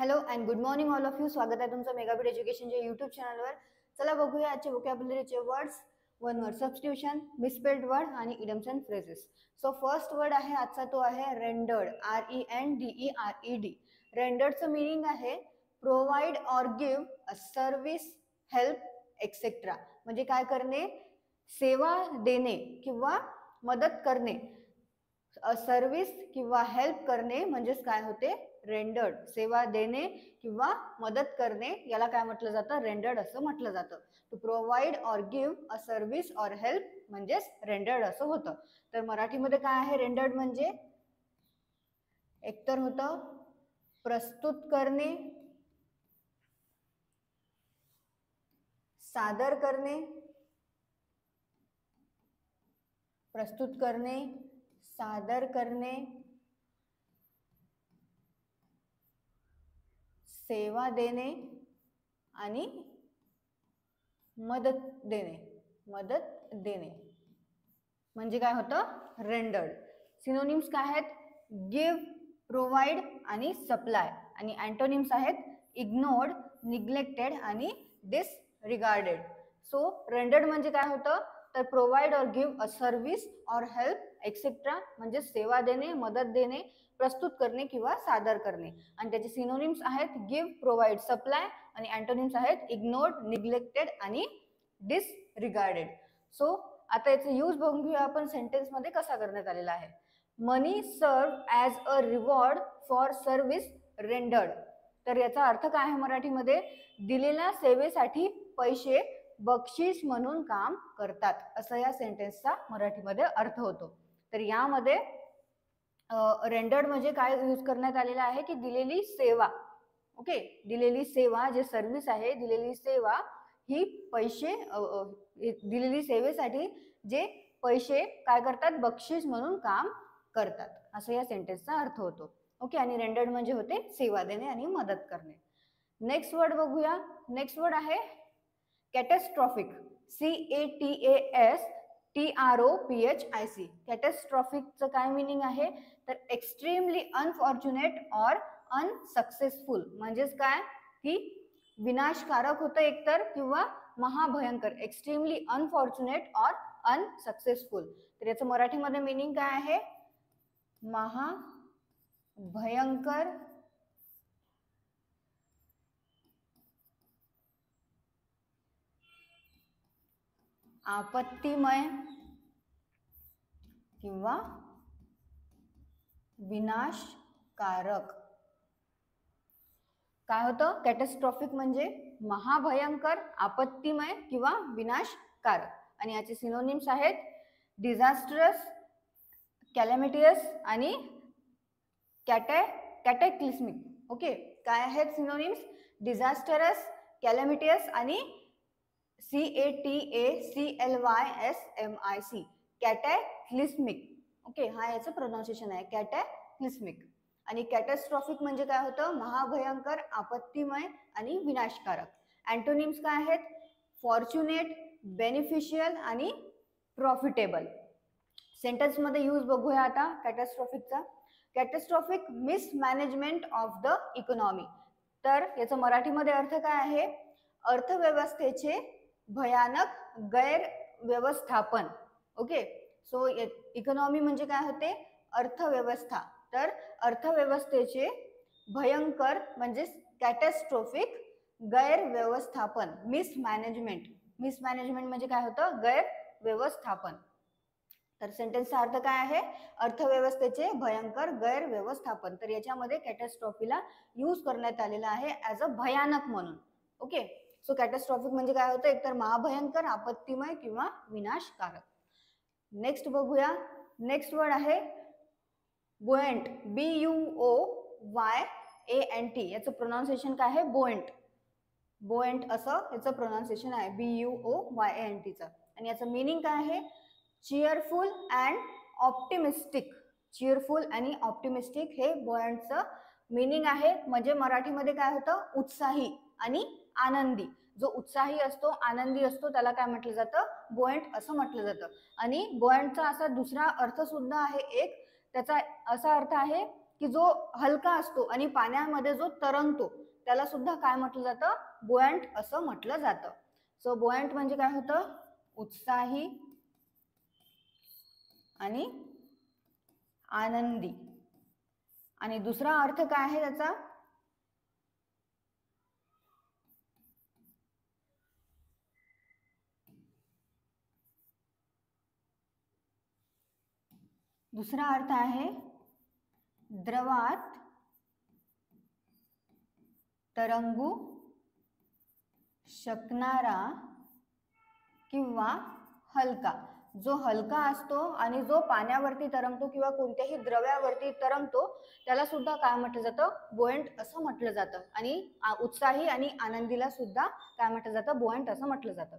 Hello and good morning all of you. स्वागत आहे तुमचं मेगाबीट एज्युकेशनच्या यूट्यूब चॅनलवर. चला बघूया आजचे व्होकॅब्युलरीचे words. One word substitution, misspelled word आणि idioms and phrases. So first word आहे आजचा तो आहे रेंडर्ड. RENDERED. रेंडर्डचं मिनिंग आहे provide or give a service, help etcetera. म्हणजे काय करणे, सेवा देणे किंवा मदत करणे. सर्व्हिस किंवा हेल्प करणे म्हणजेच काय होते, रेंडर्ड. सेवा देणे किंवा मदत करणे याला काय म्हटलं जातं, रेंडर्ड असं म्हटलं जातं. To provide or give a service or help म्हणजेच रेंडर्ड असं होतं. तर मराठीमध्ये काय आहे रेंडर्ड म्हणजे, एकतर होतं प्रस्तुत करणे, सादर करणे, प्रस्तुत करणे, सादर करणे, सेवा देणे आणि मदत देणे. मदत देणे म्हणजे काय होतं, रेंडर्ड. सिनोनिम्स काय आहेत, गिव्ह, प्रोव्हाइड आणि सप्लाय. आणि अँटोनिम्स आहेत इग्नोर्ड, निग्लेक्टेड आणि डिसरिगार्डेड. सो रेंडर्ड म्हणजे काय होतं, तर provide or give a service or help etcetera म्हणजे सेवा देणे, मदत देणे, प्रस्तुत करणे किंवा सादर करणे. आणि त्याचे सिनोनिम्स आहेत गिव्ह, प्रोव्हाइड, सप्लाय. आणि अँटोनिम्स आहेत इग्नोर्ड, निग्लेक्टेड आणि डिसरिगार्डेड. सो आता याचा यूज बघून घेऊया आपण सेंटेन्स मध्ये कसा करण्यात आलेला आहे. मनी सर्व as a reward for service rendered. तर याचा अर्थ काय आहे मराठीमध्ये, दिलेल्या सेवेसाठी पैसे बक्षीस म्हणून काम करतात, असं या सेंटेन्सचा मराठीमध्ये अर्थ होतो. तर यामध्ये रेंडर्ड म्हणजे काय यूज करण्यात आलेला आहे की दिलेली सेवा. ओके, दिलेली सेवा जे सर्व्हिस आहे, दिलेली सेवा ही पैसे, दिलेली सेवेसाठी जे पैसे काय करतात, बक्षीस म्हणून काम करतात, असं या सेंटेन्सचा अर्थ होतो. ओके, आणि रेंडर्ड म्हणजे होते सेवा देणे आणि मदत करणे. नेक्स्ट वर्ड बघूया. नेक्स्ट वर्ड आहे कॅटॅस्ट्रॉफिक. CATASTROPHIC. कॅटॅस्ट्रॉफिकचं काय मिनिंग आहे, तर एक्स्ट्रीमली अनफॉर्च्युनेट ऑर अनसक्सेसफुल. म्हणजेच काय की विनाशकारक होतं एकतर किंवा महाभयंकर. Extremely unfortunate or unsuccessful. तर याचं मराठीमध्ये मिनिंग काय आहे, महाभयंकर, आपत्तिमय किंवा विनाशकारक. काय होतं, कॅटॅस्ट्रॉफिक म्हणजे महाभयंकर, आपत्तिमय किंवा विनाशकारक. आणि याचे सिनोनिम्स आहेत डिझास्टरस, कॅलॅमिटियस आणि कॅटॅक्लिस्मिक. ओके, काय आहेत सिनोनिम्स, डिझास्टरस, कॅलॅमिटियस आणि CATACLYSMIC, कॅटॅक्लिस्मिक. ओके, हा याचं प्रोनाउन्सिएशन आहे, कॅटॅक्लिस्मिक. आणि कॅटॅस्ट्रॉफिक म्हणजे काय होतं, महाभयंकर, आपत्तिमय आणि विनाशकारक. अँटोनिम्स काय आहेत, फॉर्च्युनेट, बेनिफिशियल आणि प्रॉफिटेबल. सेंटेन्स मध्ये यूज बघूया आता कॅटॅस्ट्रॉफिकचा. Catastrophic mismanagement of the economy. तर याचा मराठीमध्ये अर्थ काय आहे, अर्थव्यवस्थेचे भयानक गैरव्यवस्थापन. ओके, सो इकॉनॉमी म्हणजे काय होते, अर्थव्यवस्था. तर अर्थव्यवस्थेचे भयंकर म्हणजे कॅटॅस्ट्रॉफिक गैरव्यवस्थापन, मिसमॅनेजमेंट. मिसमॅनेजमेंट म्हणजे काय होतं, गैरव्यवस्थापन. तर सेंटेन्सचा अर्थ काय आहे, अर्थव्यवस्थेचे भयंकर गैरव्यवस्थापन. तर याच्यामध्ये कॅटॅस्ट्रॉफीला यूज करण्यात आलेला आहे ॲज अ भयानक म्हणून. ओके, सो कॅटॅस्ट्रॉफिक म्हणजे काय होतं, एकतर महाभयंकर, आपत्तिमय किंवा विनाशकारक. नेक्स्ट बघूया. नेक्स्ट वर्ड आहे बुएंट. BUOYANT. याचं प्रोनाउन्सिएशन काय आहे, बोएंट. बोएंट असं याचं प्रोनाउन्सिएशन आहे, BUOYANTचं. आणि याचं मिनिंग काय आहे, चिअरफुल अँड ऑप्टिमिस्टिक. चिअरफुल आणि ऑप्टिमिस्टिक हे बुएंटचं मिनिंग आहे. म्हणजे मराठीमध्ये काय होतं, उत्साही आणि आनंदी. जो उत्साही असतो, आनंदी असतो, त्याला काय म्हटलं जातं, बुएंट असं म्हटलं जातं. आणि बुएंटचा असा दुसरा अर्थ सुद्धा आहे एक, त्याचा असा अर्थ आहे की जो हलका असतो आणि पाण्यामध्ये जो तरंगतो त्याला सुद्धा काय म्हटलं जातं, बुओयंट असं म्हटलं जातं. सो बुओयंट म्हणजे काय होतं, उत्साही आणि आनंदी. आणि दुसरा अर्थ काय आहे त्याचा, दुसरा अर्थ आहे द्रवात तरंगू शकणारा किंवा हलका. जो हलका असतो आणि जो पाण्यावरती तरंगतो किंवा कोणत्याही द्रव्यावरती तरंगतो त्याला सुद्धा काय म्हटलं जातं, बुओयंट असं म्हटलं जातं. आणि उत्साही आणि आनंदीला सुद्धा काय म्हटलं जातं, बुओयंट असं म्हटलं जातं.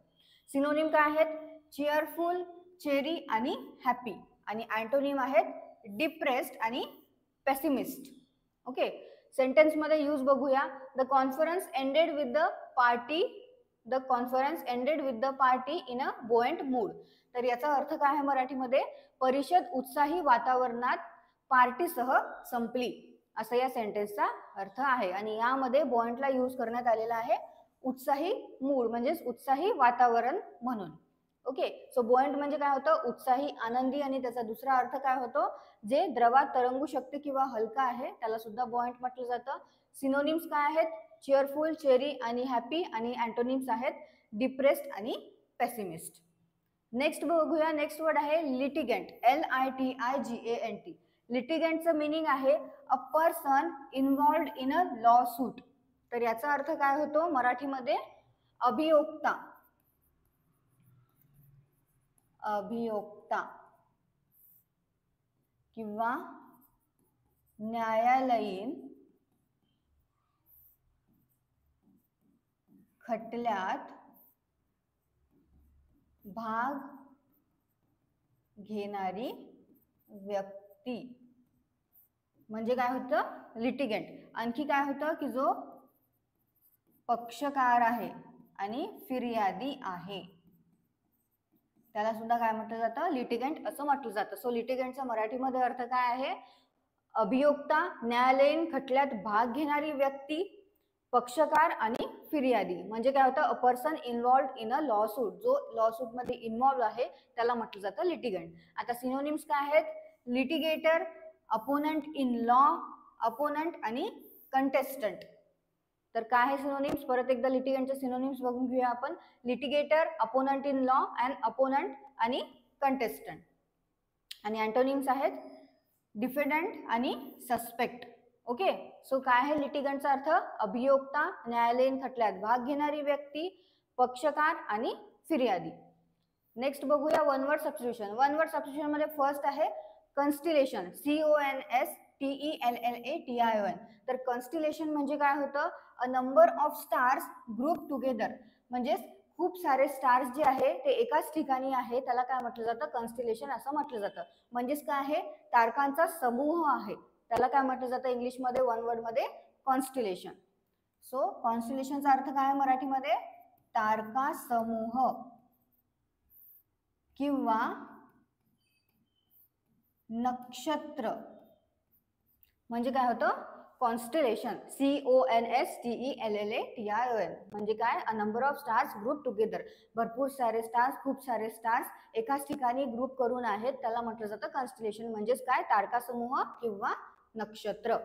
सिनोनिम काय आहेत, चिअरफुल, चेरी आणि हॅपी. आणि अँटोनिम आहेत डिप्रेस्ड आणि पेसिमिस्ट. ओके, सेंटेन्स मध्ये यूज बघूया. The conference ended with the party, the conference ended with the party in a buoyant mood. तर याचा अर्थ काय आहे मराठीमध्ये, परिषद उत्साही वातावरणात पार्टीसह संपली, असं या सेंटेन्सचा अर्थ आहे. आणि यामध्ये बुओयंटला यूज करण्यात आलेला आहे उत्साही मूड म्हणजेच उत्साही वातावरण म्हणून. ओके, सो बुओयंट म्हणजे काय होतं, उत्साही, आनंदी. आणि त्याचा दुसरा अर्थ काय होतो, जे द्रवात तरंगू शकते किंवा हलका आहे त्याला सुद्धा बुओयंट म्हटलं जातं. सिनोनिम्स काय आहेत, चिअरफुल, चेरी आणि हॅपी. आणि अँटोनिम्स आहेत डिप्रेस्ड आणि पेसिमिस्ट. नेक्स्ट बघूया, नेक्स्ट वर्ड आहे लिटिगंट, LITIGANT. लिटिगंटचं मिनिंग आहे a person involved in a lawsuit. तर याचा अर्थ काय होतो मराठीमध्ये, अभियोक्ता, अभियोक्ता किंवा न्यायालयीन खटल्यात भाग घेणारी व्यक्ती म्हणजे काय होतं, लिटिगंट. आणखी काय होतं की जो पक्षकार आहे आणि फिर्यादी आहे त्याला सुद्धा काय म्हटलं जातं, लिटिगंट असं म्हटलं जातं. सो लिटिगंटचा मराठीमध्ये अर्थ काय आहे, अभियोक्ता, न्यायालयीन खटल्यात भाग घेणारी व्यक्ती, पक्षकार आणि फिर्यादी. म्हणजे काय होतं, a person involved in a lawsuit. जो लॉ सूट मध्ये इन्व्हॉल्व आहे त्याला म्हटलं जातं लिटिगंट. आता सिनोनिम्स काय आहेत, litigator, opponent in law, opponent आणि कंटेस्टंट. तर काय आहे सिनोनिम्स, परत एकदा लिटिगंटचे सिनोनिम्स बघून घेऊया आपण. Litigator, opponent in law and opponent आणि कंटेस्टंट. आणि अँटोनिम्स आहेत डिफेंडंट आणि सस्पेक्ट. ओके, सो काय आहे लिटिगंटचा अर्थ, अभियोक्ता, न्यायालयीन खटल्यात भाग घेणारी व्यक्ती, पक्षकार आणि फिर्यादी. नेक्स्ट बघूया one word substitution. One word substitution मध्ये फर्स्ट आहे कॉन्स्टिलेशन, CONSTELLATION. तर कॉन्स्टिलेशन म्हणजे काय होतं, a number of stars group together. म्हणजे खूप सारे स्टार्स जे आहे ते एकाच ठिकाणी आहे त्याला काय म्हटलं जातं, कॉन्स्टिलेशन असं म्हटलं जातं. म्हणजेच काय आहे, तारकांचा समूह आहे त्याला काय म्हटलं जातं इंग्लिशमध्ये, वन वर्ड मध्ये, कॉन्स्टिलेशन. सो कॉन्स्टिलेशनचा अर्थ काय आहे मराठीमध्ये, तारका समूह किंवा नक्षत्र. म्हणजे काय होतं, कॉन्स्टिलेशन, CONSTELLATION. म्हणजे काय, a number of stars group together. भरपूर सारे स्टार्स, खूप सारे स्टार्स एकाच ठिकाणी ग्रुप करून आहेत त्याला म्हटलं जातं कॉन्स्टिलेशन. म्हणजेच काय, तारका समूह किंवा नक्षत्र.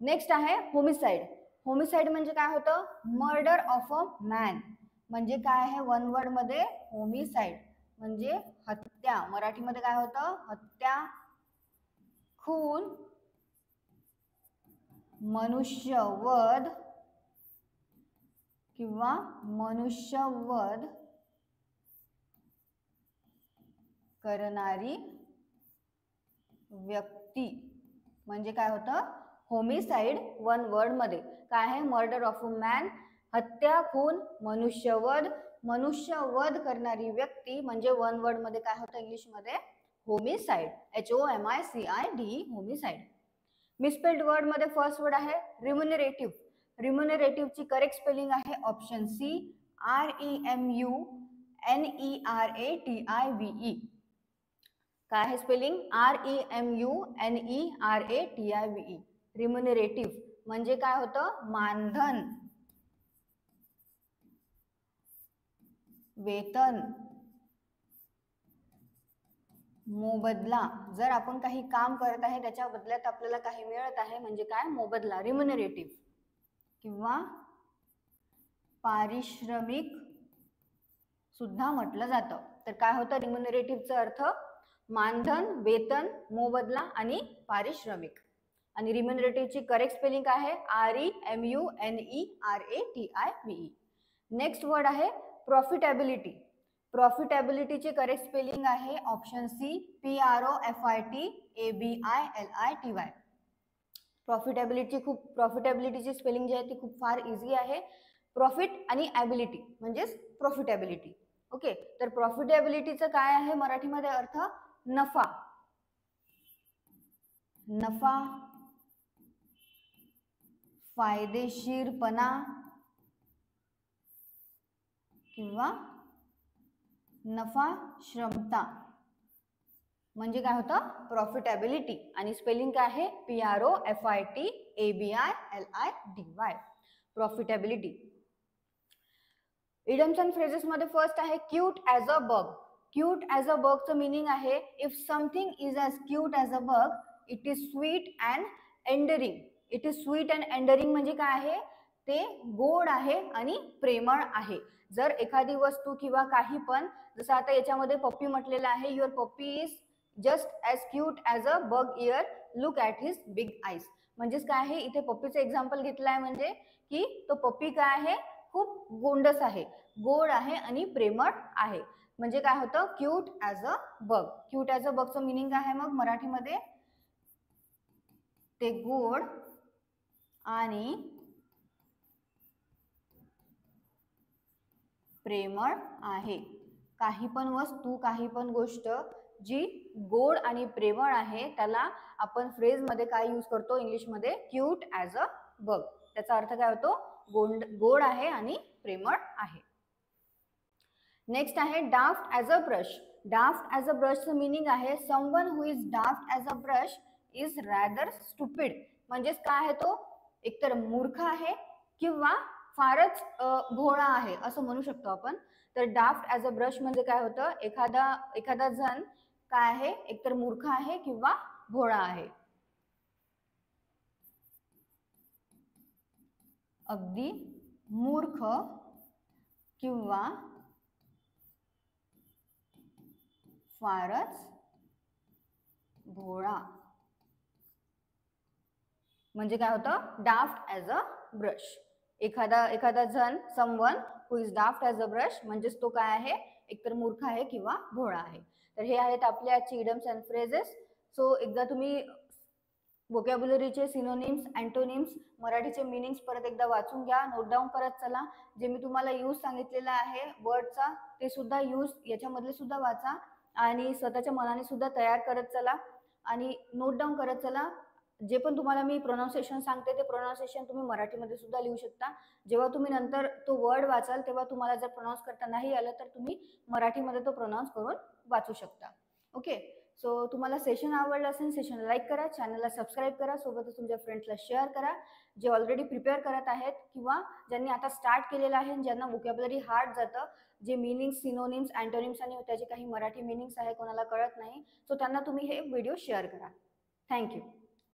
नेक्स्ट आहे होमिसाइड. होमिसाइड म्हणजे काय होतं, मर्डर ऑफ अ मॅन. म्हणजे काय आहे वन वर्ड मध्ये, होमिसाइड म्हणजे हत्या. मराठीमध्ये काय होतं, हत्या, खून, मनुष्यवध किंवा मनुष्यवध करणारी व्यक्ती. म्हणजे काय होतं, होमिसाइड वन वर्ड मध्ये काय आहे, मर्डर ऑफ अ मॅन, हत्या, खून, मनुष्यवध, मनुष्यवध करणारी व्यक्ती. म्हणजे वन वर्ड मध्ये काय होतं इंग्लिश मध्ये, homicide, HOMICID, homicide. Misspelled word मध्ये फर्स्ट वर्ड आहे रिम्युनरेटिव्ह. रिम्युनरेटिव्ह ची करेक्ट स्पेलिंग आहे ऑप्शन सी, REMUNERATIVE. काय आहे स्पेलिंग? REMUNERATIVE. रिम्युनरेटिव्ह म्हणजे काय होतं? मानधन, वेतन, मोबदला. जर आपण काही काम करत आहे त्याच्या बदल्यात आपल्याला काही मिळत आहे म्हणजे काय? मोबदला, रिम्युनरेटिव्ह. किंवा पारिश्रमिक सुद्धा म्हटलं जातं. तर काय होतं रिम्युनरेटिव्हचा अर्थ? मानधन, वेतन, मोबदला आणि पारिश्रमिक. आणि रिम्युनरेटिव्हची करेक्ट स्पेलिंग काय आहे? REMUNERATIVE. नेक्स्ट वर्ड आहे प्रॉफिटेबिलिटी. प्रॉफिटेबिलिटीची करेक्ट स्पेलिंग आहे ऑप्शन सी, PROFITABILITY. प्रॉफिटेबिलिटीची स्पेलिंग जी आहे ती खूप फार इझी आहे. प्रॉफिट आणि ॲबिलिटी म्हणजेच प्रॉफिटेबिलिटी. ओके, तर प्रॉफिटेबिलिटीचं काय आहे मराठीमध्ये अर्थ? नफा, नफा, फायदेशीरपणा किंवा नफा क्षमता म्हणजे काय होतं? प्रॉफिटेबिलिटी. आणि स्पेलिंग काय आहे? PROFITABILITY. Profitability. Idioms and phrases मध्ये फर्स्ट आहे cute as a bug. Cute as a बगचं मिनिंग आहे if something is as cute as a bug it is sweet and endearing. It is sweet and endearing म्हणजे काय आहे? ते गोड आहे आणि प्रेमळ आहे. जर एखादी वस्तू किंवा काही पण, जसं आता याच्यामध्ये पप्पी म्हटलेलं आहे, युअर पप्पी is just as cute as a bug year, look at his big eyes. म्हणजेच काय आहे? इथे पप्पीचं एक्झाम्पल घेतलं आहे म्हणजे की तो पप्पी काय आहे? खूप गोंडस आहे, गोड आहे आणि प्रेमळ आहे. म्हणजे काय होतं? Cute as a bug. Cute as a बगचं मिनिंग काय आहे मग मराठीमध्ये? ते गोड आणि प्रेमळ आहे. काही पण वस्तू, काही पण गोष्ट जी गोड आणि प्रेमळ आहे त्याला आपण फ्रेज मध्ये काय यूज करतो इंग्लिशमध्ये? क्यूट ॲज अ बग. त्याचा अर्थ काय होतो? गोड आहे आणि प्रेमळ आहे. नेक्स्ट आहे daft as a brush. Daft as a ब्रशचं मिनिंग आहे someone who is daft as a brush is rather stupid. म्हणजेच काय आहे? तो एकतर मूर्ख आहे किंवा फारच भोळा आहे असं म्हणू शकतो आपण. तर डाफ्ट ॲज अ ब्रश म्हणजे काय होतं? एखादा जण काय आहे? एकतर मूर्ख आहे किंवा भोळा आहे. अगदी मूर्ख किंवा फारच भोळा म्हणजे काय होतं? डाफ्ट ॲज अ ब्रश. एखादा जण, someone who is daft as a brush म्हणजेच तो काय आहे? एकतर मूर्ख आहे किंवा भोळा आहे. तर हे आहेत आपले आजचे इडम्स अँड फ्रेजेस. सो एकदा तुम्ही व्होकॅब्युलरीचे सिनोनिम्स, अँटोनिम्स, मराठीचे मिनिंग्स परत एकदा वाचून घ्या, नोट डाऊन करत चला. जे मी तुम्हाला यूज सांगितलेला आहे वर्डचा ते सुद्धा यूज याच्यामधले सुद्धा वाचा आणि स्वतःच्या मनाने सुद्धा तयार करत चला आणि नोट डाऊन करत चला. जे पण तुम्हाला मी प्रोनाउन्सिएशन सांगते ते प्रोनाउन्सिएशन तुम्ही मराठीमध्ये सुद्धा लिहू शकता. जेव्हा तुम्ही नंतर तो वर्ड वाचाल तेव्हा तुम्हाला जर प्रोनाउन्स करता नाही आलं तर तुम्ही मराठीमध्ये तो प्रोनाउन्स करून वाचू शकता. ओके, सो तुम्हाला सेशन आवडलं असेल सेशन लाईक करा, चॅनलला सबस्क्राईब करा, सोबतच तुमच्या फ्रेंड्सला शेअर करा. जे ऑलरेडी प्रिपेअर करत आहेत किंवा ज्यांनी आता स्टार्ट केलेलं आहे, ज्यांना व्होकॅब्युलरी हार्ड जातं, जे मिनिंग्स, सिनोनिम्स, अँटोनिम्स आणि त्याचे काही मराठी मिनिंग्स आहे कोणाला कळत नाही, सो त्यांना तुम्ही हे व्हिडिओ शेअर करा. थँक्यू.